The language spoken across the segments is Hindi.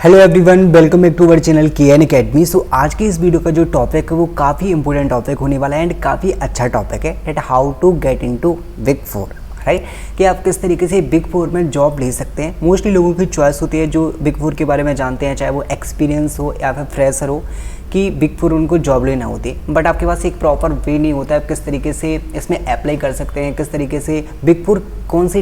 Hello everyone, welcome back to our channel KN Academy। So आज की इस वीडियो का जो टॉपिक है वो काफ़ी इंपॉर्टेंट टॉपिक होने वाला है एंड काफ़ी अच्छा टॉपिक है that how to get into big four, right. कि आप किस तरीके से बिग फोर में जॉब ले सकते हैं। मोस्टली लोगों की चॉइस होती है जो बिग फोर के बारे में जानते हैं, चाहे वो एक्सपीरियंस हो या फिर फ्रेशर हो, कि बिग फोर उनको जॉब लेना होती है। बट आपके पास एक प्रॉपर वे नहीं होता है आप किस तरीके से इसमें अप्लाई कर सकते हैं, किस तरीके से बिग फोर कौन सी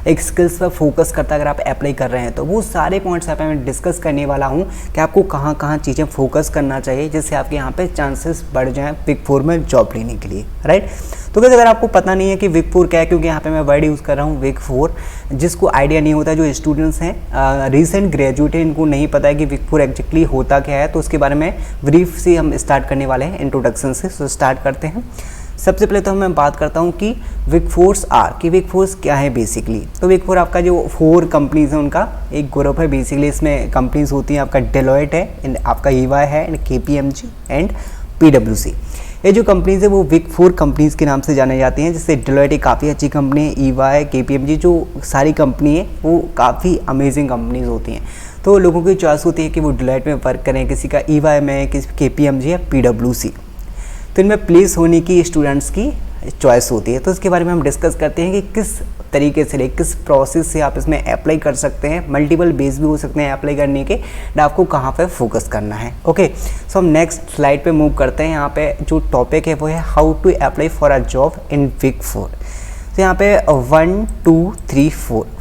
एक स्किल्स पर फोकस करता है अगर आप अप्लाई कर रहे हैं। तो वो सारे पॉइंट्स यहाँ पे मैं डिस्कस करने वाला हूँ कि आपको कहाँ कहाँ चीज़ें फोकस करना चाहिए जिससे आपके यहाँ पे चांसेस बढ़ जाएँ बिग फोर में जॉब लेने के लिए, राइट। तो अगर आपको पता नहीं है कि बिग फोर क्या है, क्योंकि यहाँ पे मैं वर्ड यूज़ कर रहा हूँ बिग फोर, जिसको आइडिया नहीं होता, जो स्टूडेंट्स हैं रिसेंट ग्रेजुएट हैं, इनको नहीं पता है कि बिग फोर एग्जैक्टली होता क्या है। तो उसके बारे में ब्रीफ से हम स्टार्ट करने वाले हैं, इंट्रोडक्शन से। सो स्टार्ट करते हैं। सबसे पहले तो मैं बात करता हूँ कि बिग फोर्स कि बिग फोर्स क्या है बेसिकली। तो बिग फोर आपका जो 4 कंपनीज हैं उनका एक ग्रुप है बेसिकली। इसमें कंपनीज होती हैं, आपका डेलॉयट है एंड आपका EY है एंड KPMG एंड PwC। ये जो कंपनीज है वो बिग फोर कंपनीज के नाम से जाने जाती हैं। जैसे डेलॉयट एक काफ़ी अच्छी कंपनी है, EY, KPMG जो सारी कंपनी है वो काफ़ी अमेजिंग कंपनीज होती हैं। तो लोगों की चॉइस होती है कि वो डेलॉयट में वर्क करें, किसी का EY में, किसी KPMG या PwC। तो इनमें प्लेस होने की स्टूडेंट्स की चॉइस होती है। तो इसके बारे में हम डिस्कस करते हैं कि किस तरीके से, किस प्रोसेस से आप इसमें अप्लाई कर सकते हैं। मल्टीपल बेस भी हो सकते हैं अप्लाई करने के, और आपको कहाँ पे फोकस करना है। ओके, सो हम नेक्स्ट स्लाइड पे मूव करते हैं। यहाँ पे जो टॉपिक है वो है how to apply for a job in big four. तो यहाँ पे 1 2 3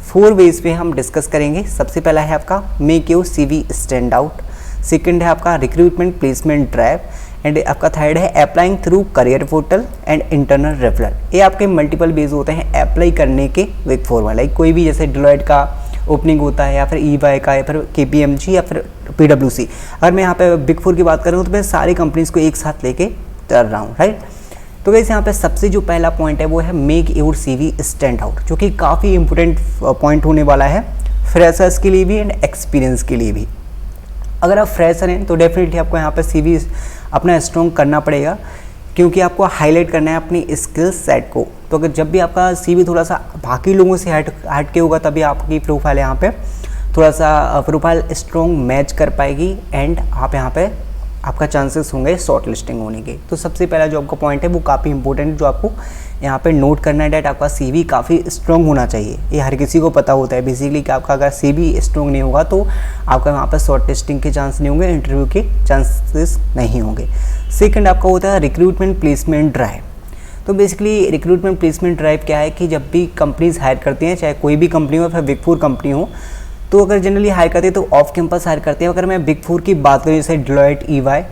4 वेज पे हम डिस्कस करेंगे। सबसे पहला है आपका make your CV stand out, second है आपका रिक्रूटमेंट प्लेसमेंट ड्राइव, एंड आपका थर्ड है applying through career portal and internal referral. ये आपके मल्टीपल बेस होते हैं अप्लाई करने के बिग फोर में। लाइक कोई भी जैसे डेलॉयट का ओपनिंग होता है या फिर EY का या फिर KPMG या फिर PwC। अगर मैं यहाँ पे बिग फोर की बात करूँ तो मैं सारी कंपनीज को एक साथ लेके चल रहा हूँ, राइट। तो वैसे यहाँ पे सबसे जो पहला पॉइंट है वो है make your CV stand out, जो कि काफ़ी इंपॉर्टेंट पॉइंट होने वाला है फ्रेशर्स के लिए भी एंड एक्सपीरियंस के लिए भी। अगर आप फ्रेशर हैं तो डेफिनेटली आपको यहाँ पे CV अपना स्ट्रॉन्ग करना पड़ेगा, क्योंकि आपको हाईलाइट करना है अपनी स्किल सेट को। तो अगर जब भी आपका CV थोड़ा सा बाकी लोगों से हट के होगा तभी आपकी प्रोफाइल यहाँ पे थोड़ा सा प्रोफाइल स्ट्रॉन्ग मैच कर पाएगी एंड आप यहाँ पे आपका चांसेस होंगे शॉर्ट लिस्टिंग होने के। तो सबसे पहला जो आपका पॉइंट है वो काफ़ी इंपॉर्टेंट जो आपको यहाँ पे नोट करना है, डेट आपका CV काफ़ी स्ट्रॉन्ग होना चाहिए। ये हर किसी को पता होता है बेसिकली कि आपका अगर CV स्ट्रॉन्ग नहीं होगा तो आपका वहाँ पर शॉर्ट लिस्टिंग के चांस नहीं होंगे, इंटरव्यू के चांसेस नहीं होंगे। सेकंड आपका होता है रिक्रूटमेंट प्लेसमेंट ड्राइव। तो बेसिकली रिक्रूटमेंट प्लेसमेंट ड्राइव क्या है कि जब भी कंपनीज हायर करती हैं, चाहे कोई भी कंपनी हो फिर बिग फोर कंपनी हो, तो अगर जनरली हायर करते हैं तो ऑफ कैंपस हायर करते हैं। अगर मैं बिग फोर की बात करूँ जैसे डेलॉयट, EY,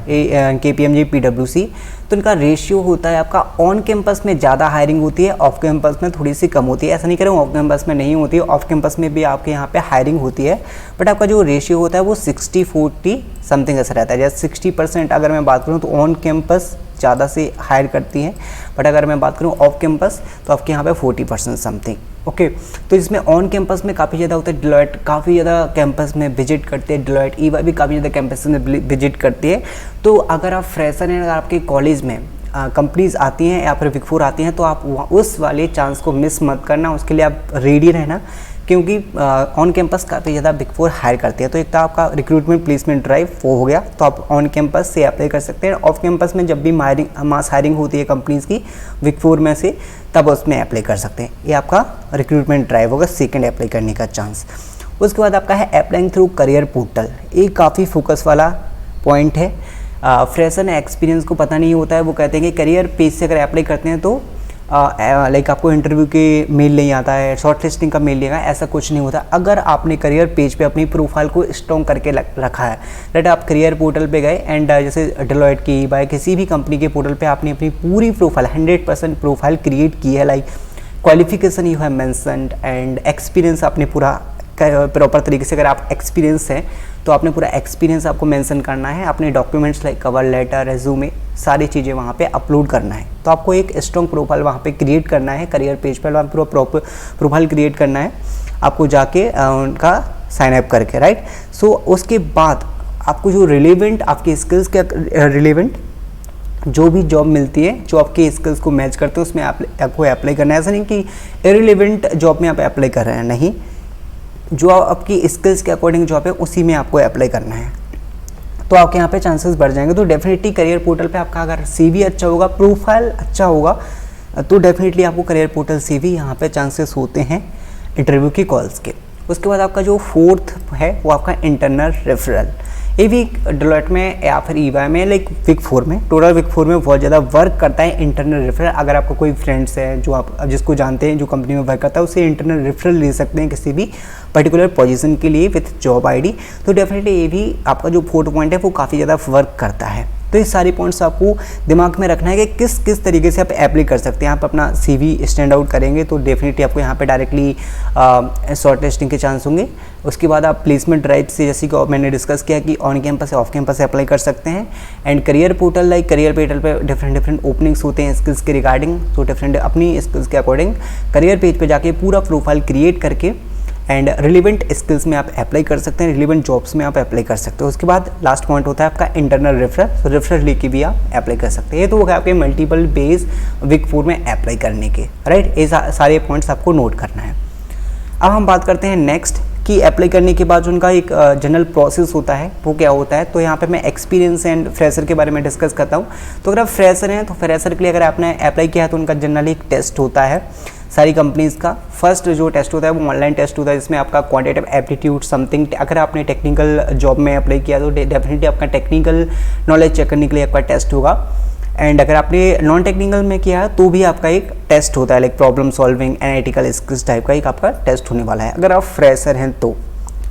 KPMG, PwC, तो इनका रेशियो होता है आपका ऑन कैंपस में ज़्यादा हायरिंग होती है, ऑफ कैंपस में थोड़ी सी कम होती है। ऐसा नहीं कह रहा हूँ ऑफ कैंपस में नहीं होती है, ऑफ कैंपस में भी आपके यहाँ पे हायरिंग होती है, बट आपका जो रेशियो होता है वो 60-40 समथिंग ऐसा रहता है। जैसे 60% अगर मैं बात करूँ तो ऑन कैंपस ज़्यादा से हायर करती हैं, बट अगर मैं बात करूँ ऑफ कैंपस तो आपके यहाँ पे 40% समथिंग। ओके, तो इसमें ऑन कैंपस में काफ़ी ज़्यादा होता है। डेलॉयट काफ़ी ज़्यादा कैंपस में विजिट करते हैं, डेलॉयट, EY भी काफ़ी ज़्यादा कैंपस में विजिट करती है। तो अगर आप फ्रेशर हैं, अगर आपके कॉलेज में कंपनीज आती हैं या फिर बिग फोर आती हैं तो आप उस वाले चांस को मिस मत करना, उसके लिए आप रेडी रहना, क्योंकि ऑन कैंपस काफ़ी ज़्यादा बिग फोर हायर करती है। तो एक तो आपका रिक्रूटमेंट प्लेसमेंट ड्राइव वो हो गया, तो आप ऑन कैंपस से अप्लाई कर सकते हैं। ऑफ कैंपस में जब भी मास हायरिंग होती है कंपनीज़ की बिग फोर में से, तब उसमें अप्लाई कर सकते हैं। ये आपका रिक्रूटमेंट ड्राइव होगा, सेकेंड अप्लाई करने का चांस। उसके बाद आपका है अप्लाइंग थ्रू करियर पोर्टल। ये काफ़ी फोकस वाला पॉइंट है। फ्रेशर ने एक्सपीरियंस को पता नहीं होता है, वो कहते हैं कि करियर पेज से अगर अप्लाई करते हैं तो लाइक आपको इंटरव्यू के मेल नहीं आता है, शॉर्ट लिस्टिंग का मेल नहीं आता, ऐसा कुछ नहीं होता। अगर आपने करियर पेज पे अपनी प्रोफाइल को स्ट्रॉन्ग करके रखा है, राइट, आप करियर पोर्टल पे गए एंड जैसे डेलॉयट की, EY, किसी भी कंपनी के पोर्टल पे आपने अपनी पूरी प्रोफाइल 100% प्रोफाइल क्रिएट की है, like qualification you have mentioned and experience आपने पूरा प्रॉपर तरीके से, अगर आप एक्सपीरियंस हैं तो आपने पूरा एक्सपीरियंस आपको मेंशन करना है, अपने documents like cover letter, resume, सारी चीज़ें वहाँ पे अपलोड करना है। तो आपको एक स्ट्रॉन्ग प्रोफाइल वहाँ पे क्रिएट करना है, करियर पेज पर पूरा प्रॉपर प्रोफाइल क्रिएट करना है आपको जाके उनका साइन अप करके, राइट। सो उसके बाद आपको जो रिलेवेंट आपकी स्किल्स के रिलेवेंट जो भी जॉब मिलती है जो आपके स्किल्स को मैच करते हैं उसमें आपको अप्लाई करना है। ऐसा नहीं कि इररिलेवेंट जॉब में आप अप्लाई कर रहे हैं, नहीं, जो आपकी स्किल्स के अकॉर्डिंग जॉब है उसी में आपको अप्लाई करना है, तो आपके यहाँ पे चांसेस बढ़ जाएंगे। तो डेफिनेटली करियर पोर्टल पे आपका अगर CV अच्छा होगा, प्रोफाइल अच्छा होगा, तो डेफिनेटली आपको करियर पोर्टल से भी यहाँ पे चांसेस होते हैं इंटरव्यू की कॉल्स के। उसके बाद आपका जो फोर्थ है वो आपका इंटरनल रेफरल। ये भी डेलॉयट में या फिर EY में, लाइक बिग 4 में, टोटल बिग 4 में बहुत ज़्यादा वर्क करता है इंटरनल रेफरल। अगर आपका कोई फ्रेंड्स है जो आप जिसको जानते हैं जो कंपनी में वर्क करता है, उससे इंटरनल रेफरल ले सकते हैं किसी भी पर्टिकुलर पोजीशन के लिए विथ जॉब ID। तो डेफिनेटली ये भी आपका जो फोर्थ पॉइंट है वो काफ़ी ज़्यादा वर्क करता है। तो ये सारी पॉइंट्स आपको दिमाग में रखना है कि किस किस तरीके से आप अप्लाई कर सकते हैं। आप अपना CV स्टैंड आउट करेंगे तो डेफिनेटली आपको यहाँ पे डायरेक्टली शॉर्ट लिस्टिंग के चांस होंगे। उसके बाद आप प्लेसमेंट ड्राइव से, जैसे कि मैंने डिस्कस किया कि ऑन कैंपस या ऑफ कैंपस से अप्लाई कर सकते हैं। And career portal, like career portal पे डिफरेंट ओपनिंग्स होते हैं स्किल्स के रिगार्डिंग, तो डिफरेंट अपनी स्किल्स के अकॉर्डिंग करियर पेज पे जाके पूरा प्रोफाइल क्रिएट करके एंड रिलेवेंट स्किल्स में आप अप्लाई कर सकते हैं, रिलेवेंट जॉब्स में आप अप्लाई कर सकते हो। उसके बाद लास्ट पॉइंट होता है आपका इंटरनल रेफरल, तो रेफरल लेके भी आप अप्लाई कर सकते हैं। ये तो होगा आपके मल्टीपल बेस बिग 4 में अप्लाई करने के, राइट। ये सारे पॉइंट्स आपको नोट करना है। अब हम बात करते हैं नेक्स्ट कि अप्लाई करने के बाद जो उनका एक जनरल प्रोसेस होता है वो क्या होता है। तो यहाँ पे मैं एक्सपीरियंस एंड फ्रेशर के बारे में डिस्कस करता हूँ। तो अगर आप फ्रेशर हैं तो फ्रेशर के लिए अगर आपने अप्लाई किया है तो उनका जनरली एक टेस्ट होता है सारी कंपनीज़ का। फर्स्ट जो टेस्ट होता है वो ऑनलाइन टेस्ट होता है, जिसमें आपका क्वांटिटेटिव एप्टीट्यूड समथिंग, अगर आपने टेक्निकल जॉब में अप्लाई किया तो डेफिनेटली आपका टेक्निकल नॉलेज चेक करने के लिए आपका टेस्ट होगा। एंड अगर आपने नॉन टेक्निकल में किया है तो भी आपका एक टेस्ट होता है, like problem solving, analytical skills type का एक आपका टेस्ट होने वाला है अगर आप फ्रेशर हैं तो।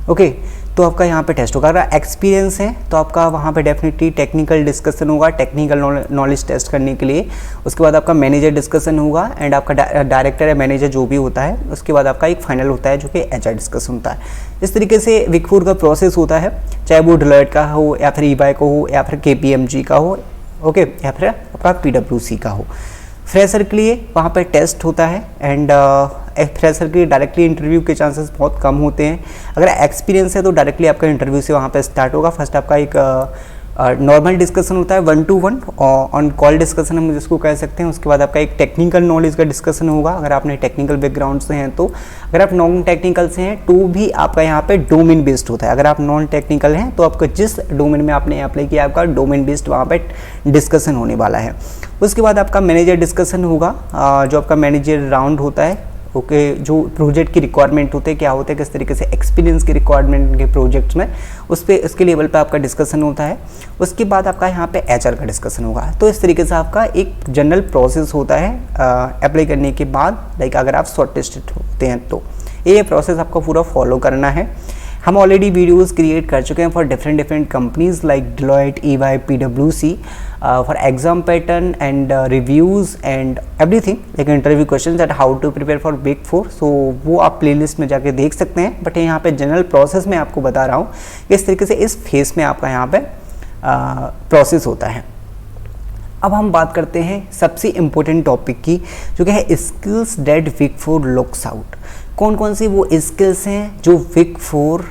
ओके, तो आपका यहाँ पे टेस्ट होगा। अगर एक्सपीरियंस है तो आपका वहाँ पे डेफिनेटली टेक्निकल डिस्कशन होगा, टेक्निकल नॉलेज टेस्ट करने के लिए। उसके बाद आपका मैनेजर डिस्कशन होगा एंड आपका डायरेक्टर या मैनेजर जो भी होता है, उसके बाद आपका एक फाइनल होता है जो कि HR डिस्कशन होता है। इस तरीके से बिग 4 का प्रोसेस होता है, चाहे वो डेलॉयट का हो या फिर EY का हो या फिर KPMG का हो, ओके, या फिर आपका PwC का हो। फ्रेशर के लिए वहाँ पर टेस्ट होता है एंड फ्रेशर के लिए डायरेक्टली इंटरव्यू के चांसेस बहुत कम होते हैं। अगर एक्सपीरियंस है तो डायरेक्टली आपका इंटरव्यू से वहाँ पे स्टार्ट होगा। फर्स्ट आपका एक नॉर्मल डिस्कशन होता है 1-to-1 ऑन कॉल डिस्कशन हम जिसको कह सकते हैं। उसके बाद आपका एक टेक्निकल नॉलेज का डिस्कशन होगा अगर आपने टेक्निकल बैकग्राउंड से हैं तो। अगर आप नॉन टेक्निकल से हैं तो भी आपका यहाँ पे डोमेन बेस्ड होता है। अगर आप नॉन टेक्निकल हैं तो आपका जिस डोमेन में आपने अप्लाई किया आपका डोमेन बेस्ड वहाँ पे डिस्कशन होने वाला है। उसके बाद आपका मैनेजर डिस्कशन होगा, जो आपका मैनेजर राउंड होता है, ओके, जो प्रोजेक्ट की रिक्वायरमेंट होते हैं, क्या होते हैं, किस तरीके से एक्सपीरियंस की रिक्वायरमेंट के प्रोजेक्ट्स में, उस पर उसके लेवल पे आपका डिस्कशन होता है। उसके बाद आपका यहाँ पे HR का डिस्कशन होगा। तो इस तरीके से आपका एक जनरल प्रोसेस होता है अप्लाई करने के बाद, लाइक अगर आप शॉर्टलिस्टेड होते हैं तो ये प्रोसेस आपको पूरा फॉलो करना है। हम ऑलरेडी वीडियोस क्रिएट कर चुके हैं for different companies like Deloitte, EY, PwC for exam pattern and reviews and everything, like interview questions at how to prepare for big 4। So वो आप प्लेलिस्ट में जाके देख सकते हैं। बट यहाँ पे जनरल प्रोसेस में आपको बता रहा हूँ इस तरीके से इस फेस में आपका यहाँ पे प्रोसेस होता है। अब हम बात करते हैं सबसे इम्पोर्टेंट टॉपिक की, जो कि है skills that big 4 looks out. कौन कौन सी वो स्किल्स हैं जो बिग 4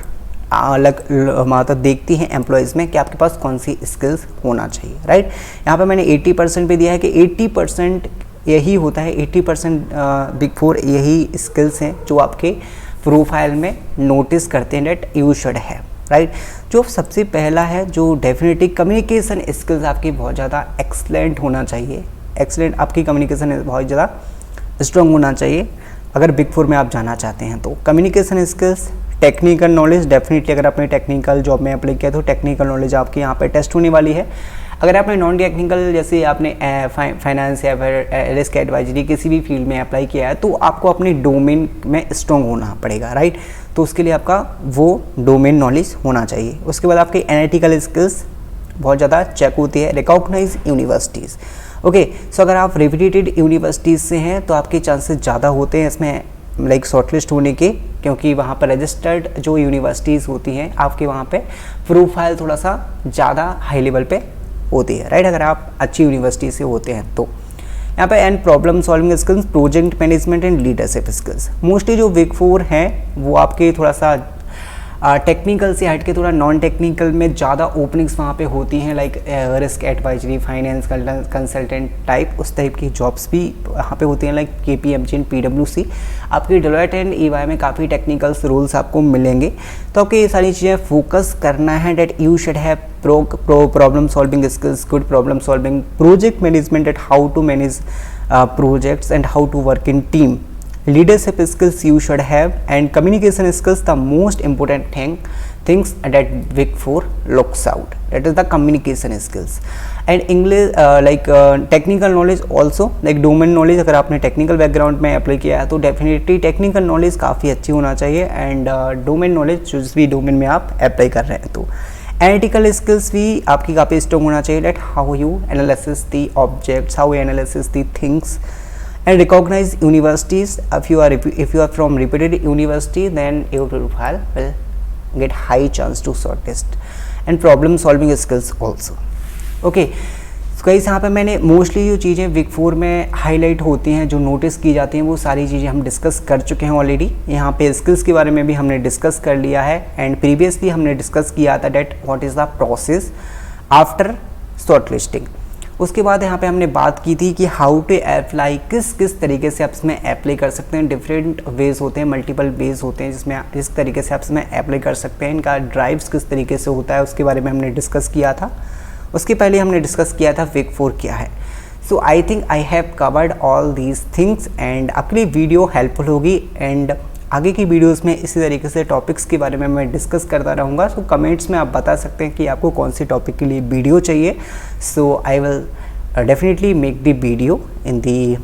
मतलब देखती हैं एम्प्लॉयज़ में कि आपके पास कौन सी स्किल्स होना चाहिए, राइट। यहाँ पे मैंने 80% पे दिया है कि 80% यही होता है, 80% बिग 4 यही स्किल्स हैं जो आपके प्रोफाइल में नोटिस करते हैं डेट यू शुड है, राइट। जो सबसे पहला है जो डेफिनेटली कम्युनिकेशन स्किल्स आपकी बहुत ज़्यादा एक्सलेंट होना चाहिए। एक्सलेंट आपकी कम्युनिकेशन बहुत ज़्यादा स्ट्रॉन्ग होना चाहिए अगर बिग 4 में आप जाना चाहते हैं तो। Communication skills, technical knowledge, definitely अगर आपने टेक्निकल जॉब में अप्लाई किया तो टेक्निकल नॉलेज आपकी यहाँ पे टेस्ट होने वाली है। अगर आपने नॉन टेक्निकल जैसे आपने फाइनेंस या फिर रिस्क एडवाइजरी किसी भी फील्ड में अप्लाई किया है तो आपको अपने डोमेन में स्ट्रॉन्ग होना पड़ेगा, राइट। तो उसके लिए आपका वो डोमेन नॉलेज होना चाहिए। उसके बाद आपकी एनालिटिकल स्किल्स बहुत ज़्यादा चेक होती है। रिकॉग्नाइज यूनिवर्सिटीज़, ओके, सो अगर आप रेपुटेड यूनिवर्सिटीज़ से हैं तो आपके चांसेस ज़्यादा होते हैं इसमें लाइक शॉर्टलिस्ट होने के, क्योंकि वहाँ पर रजिस्टर्ड जो यूनिवर्सिटीज़ होती हैं आपके वहाँ पे प्रोफाइल थोड़ा सा ज़्यादा हाई लेवल पे होती है, राइट। अगर आप अच्छी यूनिवर्सिटी से होते हैं तो यहाँ पे and problem solving skills, project management and leadership skills. Mostly जो बिग 4 हैं वो आपके थोड़ा सा टेक्निकल से हट के थोड़ा नॉन टेक्निकल में ज़्यादा ओपनिंग्स वहाँ पे होती हैं, like risk advisory, finance consultant type, उस टाइप की जॉब्स भी वहाँ पे होती हैं, लाइक KPMG एंड PwC। आपकी डेलोइट एंड EY में काफ़ी टेक्निकल्स रोल्स आपको मिलेंगे। तो आपको ये सारी चीज़ें फोकस करना है, that you should have problem solving skills, good problem solving, project management, that how to manage projects and how to work in team, leadership skills you should have, and communication skills, the most important things that Big 4 looks out, that is the communication skills and English, technical knowledge also, like domain knowledge। अगर आपने technical background में अप्लाई किया है तो डेफिनेटली technical knowledge काफ़ी अच्छी होना चाहिए, एंड domain knowledge जिस भी डोमेन में आप अप्लाई कर रहे हैं। तो एनालिटिकल स्किल्स भी आपकी काफ़ी स्ट्रॉन्ग होना चाहिए, that how you analysis the objects, how you analysis the things, and recognize universities. If you are from reputed university, then your profile will get high chance to shortlist, and problem solving skills also. Okay, so guys, यहाँ पे मैंने मोस्टली जो चीज़ें Big 4 में हाईलाइट होती हैं, जो नोटिस की जाती हैं, वो सारी चीज़ें हम डिस्कस कर चुके हैं ऑलरेडी। यहाँ पे स्किल्स के बारे में भी हमने डिस्कस कर लिया है, एंड प्रीवियसली हमने डिस्कस किया था that what is the process after shortlisting. उसके बाद यहाँ पे हमने बात की थी कि हाउ टू अप्लाई, किस तरीके से आप इसमें अप्लाई कर सकते हैं। डिफरेंट वेज होते हैं, मल्टीपल वेज होते हैं जिसमें इस तरीके से आप इसमें अप्लाई कर सकते हैं। इनका ड्राइव्स किस तरीके से होता है उसके बारे में हमने डिस्कस किया था। उसके पहले हमने डिस्कस किया था Big 4 क्या है। So I think I have covered all these things, and आपके लिए वीडियो हेल्पफुल होगी, एंड आगे की वीडियोस में इसी तरीके से टॉपिक्स के बारे में मैं डिस्कस करता रहूँगा। सो कमेंट्स में आप बता सकते हैं कि आपको कौन सी टॉपिक के लिए वीडियो चाहिए। So I will definitely make the video in the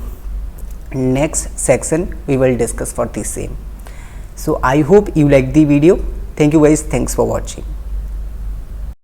next section, we will discuss for the same. So I hope you like the video. Thank you guys, thanks for watching.